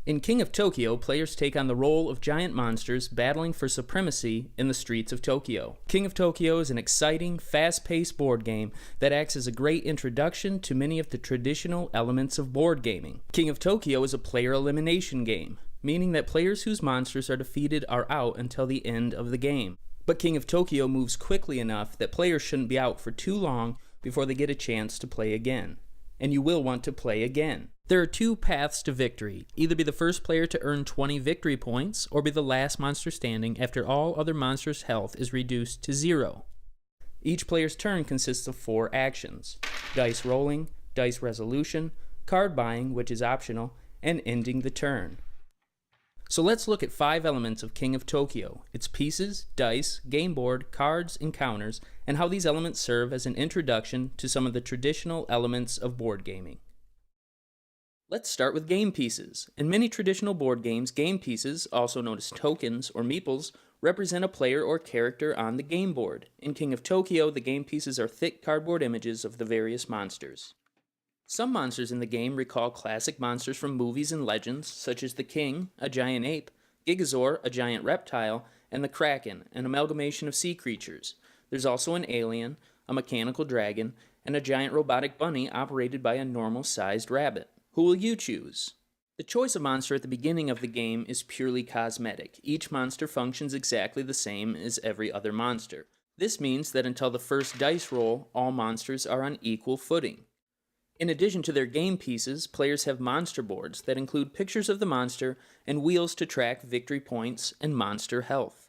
In King of Tokyo, players take on the role of giant monsters battling for supremacy in the streets of Tokyo. King of Tokyo is an exciting, fast-paced board game that acts as a great introduction to many of the traditional elements of board gaming. King of Tokyo is a player elimination game, meaning that players whose monsters are defeated are out until the end of the game. But King of Tokyo moves quickly enough that players shouldn't be out for too long before they get a chance to play again. And you will want to play again. There are two paths to victory. Either be the first player to earn 20 victory points, or be the last monster standing after all other monsters' health is reduced to 0. Each player's turn consists of 4 actions: dice rolling, dice resolution, card buying, which is optional, and ending the turn. So let's look at 5 elements of King of Tokyo: its pieces, dice, game board, cards, and counters, and how these elements serve as an introduction to some of the traditional elements of board gaming. Let's start with game pieces. In many traditional board games, game pieces, also known as tokens or meeples, represent a player or character on the game board. In King of Tokyo, the game pieces are thick cardboard images of the various monsters. Some monsters in the game recall classic monsters from movies and legends, such as the King, a giant ape, Gigazor, a giant reptile, and the Kraken, an amalgamation of sea creatures. There's also an alien, a mechanical dragon, and a giant robotic bunny operated by a normal-sized rabbit. Who will you choose? The choice of monster at the beginning of the game is purely cosmetic. Each monster functions exactly the same as every other monster. This means that until the first dice roll, all monsters are on equal footing. In addition to their game pieces, players have monster boards that include pictures of the monster and wheels to track victory points and monster health.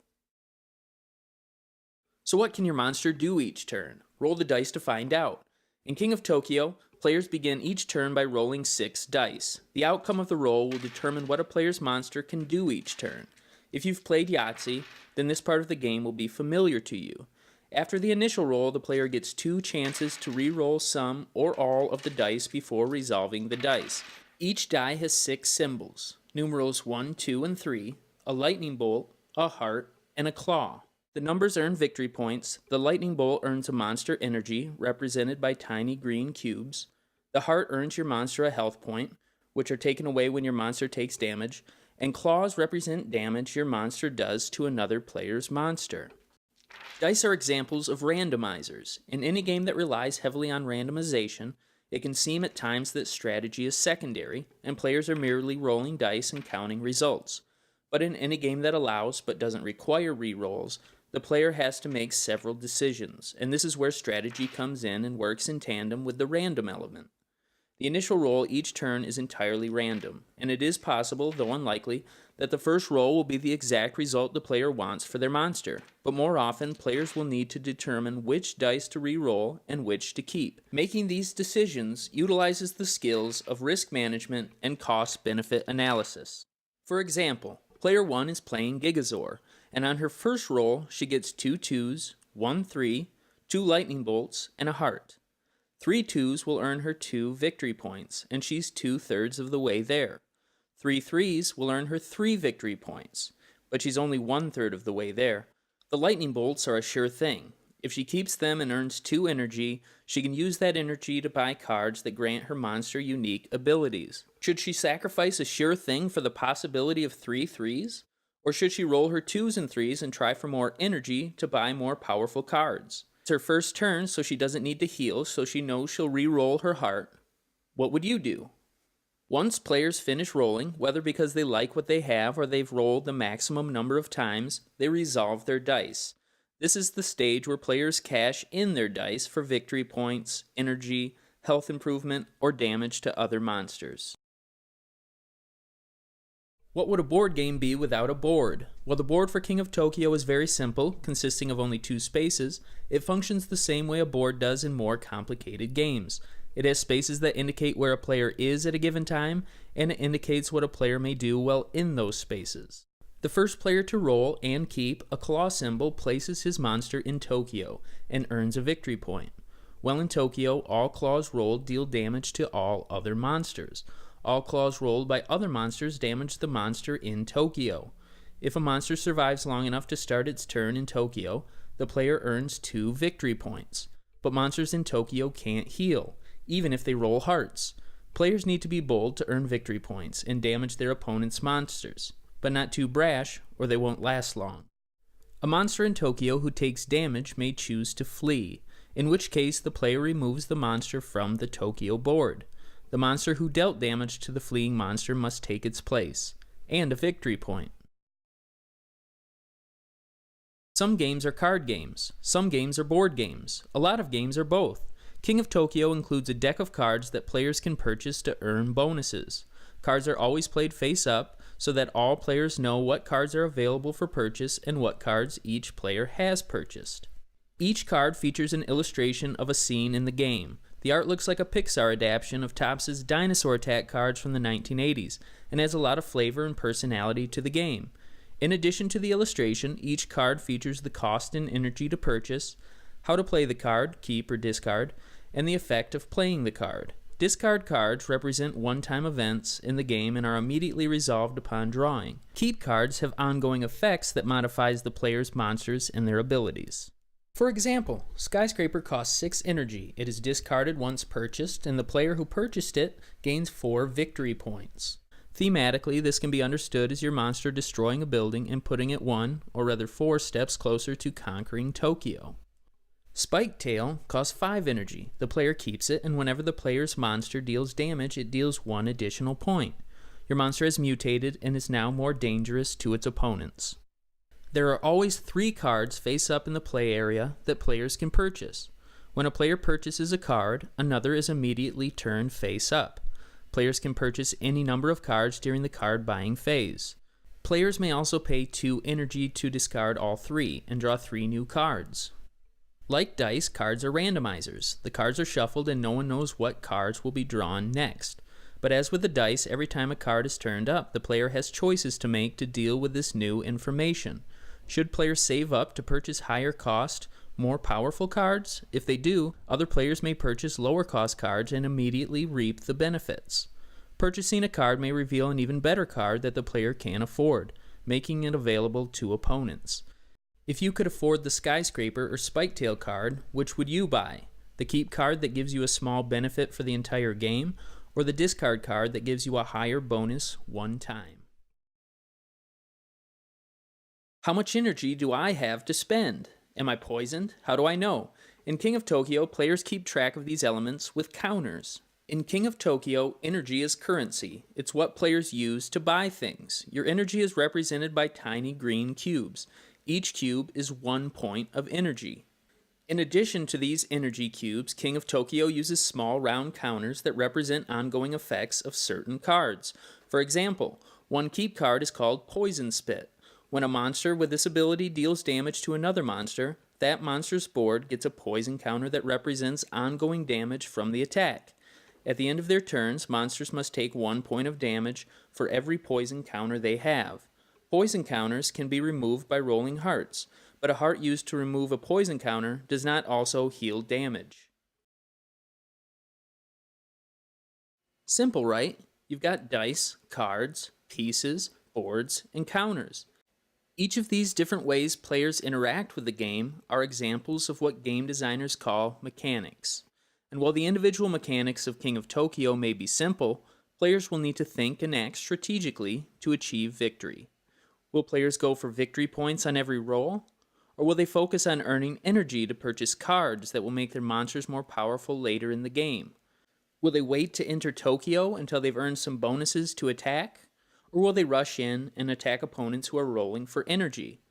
So what can your monster do each turn? Roll the dice to find out. In King of Tokyo, players begin each turn by rolling 6 dice. The outcome of the roll will determine what a player's monster can do each turn. If you've played Yahtzee, then this part of the game will be familiar to you. After the initial roll, the player gets 2 chances to re-roll some or all of the dice before resolving the dice. Each die has 6 symbols: numerals 1, 2, and 3, a lightning bolt, a heart, and a claw. The numbers earn victory points. The lightning bolt earns a monster energy, represented by tiny green cubes. The heart earns your monster a health point, which are taken away when your monster takes damage, and claws represent damage your monster does to another player's monster. Dice are examples of randomizers. In any game that relies heavily on randomization, it can seem at times that strategy is secondary, and players are merely rolling dice and counting results. But in any game that allows but doesn't require re-rolls, the player has to make several decisions, and this is where strategy comes in and works in tandem with the random element. The initial roll each turn is entirely random, and it is possible, though unlikely, that the first roll will be the exact result the player wants for their monster, but more often players will need to determine which dice to re-roll and which to keep. Making these decisions utilizes the skills of risk management and cost-benefit analysis. For example, Player 1 is playing Gigazor, and on her first roll, she gets 2 2s, 1 3, 2 lightning bolts, and a heart. 3 2s will earn her 2 victory points, and she's 2/3 of the way there. 3 3s will earn her 3 victory points, but she's only 1/3 of the way there. The lightning bolts are a sure thing. If she keeps them and earns 2 energy, she can use that energy to buy cards that grant her monster unique abilities. Should she sacrifice a sure thing for the possibility of 3 3s? Or should she roll her 2s and 3s and try for more energy to buy more powerful cards? It's her first turn, so she doesn't need to heal, so she knows she'll re-roll her heart. What would you do? Once players finish rolling, whether because they like what they have or they've rolled the maximum number of times, they resolve their dice. This is the stage where players cash in their dice for victory points, energy, health improvement, or damage to other monsters. What would a board game be without a board? Well, the board for King of Tokyo is very simple, consisting of only 2 spaces. It functions the same way a board does in more complicated games. It has spaces that indicate where a player is at a given time, and it indicates what a player may do while in those spaces. The first player to roll and keep a claw symbol places his monster in Tokyo and earns a victory point. While in Tokyo, all claws rolled deal damage to all other monsters. All claws rolled by other monsters damage the monster in Tokyo. If a monster survives long enough to start its turn in Tokyo, the player earns 2 victory points. But monsters in Tokyo can't heal, even if they roll hearts. Players need to be bold to earn victory points and damage their opponent's monsters, but not too brash or they won't last long. A monster in Tokyo who takes damage may choose to flee, in which case the player removes the monster from the Tokyo board. The monster who dealt damage to the fleeing monster must take its place, and a victory point. Some games are card games, some games are board games, a lot of games are both. King of Tokyo includes a deck of cards that players can purchase to earn bonuses. Cards are always played face up so that all players know what cards are available for purchase and what cards each player has purchased. Each card features an illustration of a scene in the game. The art looks like a Pixar adaptation of Topps' Dinosaur Attack cards from the 1980s and adds a lot of flavor and personality to the game. In addition to the illustration, each card features the cost and energy to purchase, how to play the card, keep or discard, and the effect of playing the card. Discard cards represent one-time events in the game and are immediately resolved upon drawing. Keep cards have ongoing effects that modifies the player's monsters and their abilities. For example, Skyscraper costs 6 energy. It is discarded once purchased, and the player who purchased it gains 4 victory points. Thematically, this can be understood as your monster destroying a building and putting it 1, or rather 4 steps closer to conquering Tokyo. Spike Tail costs 5 energy. The player keeps it, and whenever the player's monster deals damage, it deals 1 additional point. Your monster has mutated and is now more dangerous to its opponents. There are always 3 cards face up in the play area that players can purchase. When a player purchases a card, another is immediately turned face up. Players can purchase any number of cards during the card buying phase. Players may also pay 2 energy to discard all 3 and draw 3 new cards. Like dice, cards are randomizers. The cards are shuffled and no one knows what cards will be drawn next. But as with the dice, every time a card is turned up, the player has choices to make to deal with this new information. Should players save up to purchase higher cost, more powerful cards? If they do, other players may purchase lower cost cards and immediately reap the benefits. Purchasing a card may reveal an even better card that the player can afford, making it available to opponents. If you could afford the Skyscraper or Spiketail card, which would you buy? The keep card that gives you a small benefit for the entire game, or the discard card that gives you a higher bonus one time? How much energy do I have to spend? Am I poisoned? How do I know? In King of Tokyo, players keep track of these elements with counters. In King of Tokyo, energy is currency. It's what players use to buy things. Your energy is represented by tiny green cubes. Each cube is 1 point of energy. In addition to these energy cubes, King of Tokyo uses small round counters that represent ongoing effects of certain cards. For example, one keep card is called Poison Spit. When a monster with this ability deals damage to another monster, that monster's board gets a poison counter that represents ongoing damage from the attack. At the end of their turns, monsters must take 1 point of damage for every poison counter they have. Poison counters can be removed by rolling hearts, but a heart used to remove a poison counter does not also heal damage. Simple, right? You've got dice, cards, pieces, boards, and counters. Each of these different ways players interact with the game are examples of what game designers call mechanics. And while the individual mechanics of King of Tokyo may be simple, players will need to think and act strategically to achieve victory. Will players go for victory points on every roll? Or will they focus on earning energy to purchase cards that will make their monsters more powerful later in the game? Will they wait to enter Tokyo until they've earned some bonuses to attack? Or will they rush in and attack opponents who are rolling for energy?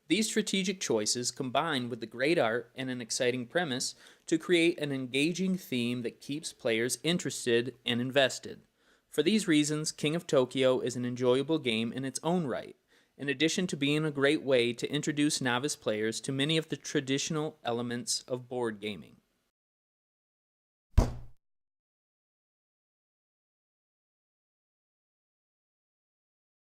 These strategic choices combine with the great art and an exciting premise to create an engaging theme that keeps players interested and invested. For these reasons, King of Tokyo is an enjoyable game in its own right, in addition to being a great way to introduce novice players to many of the traditional elements of board gaming.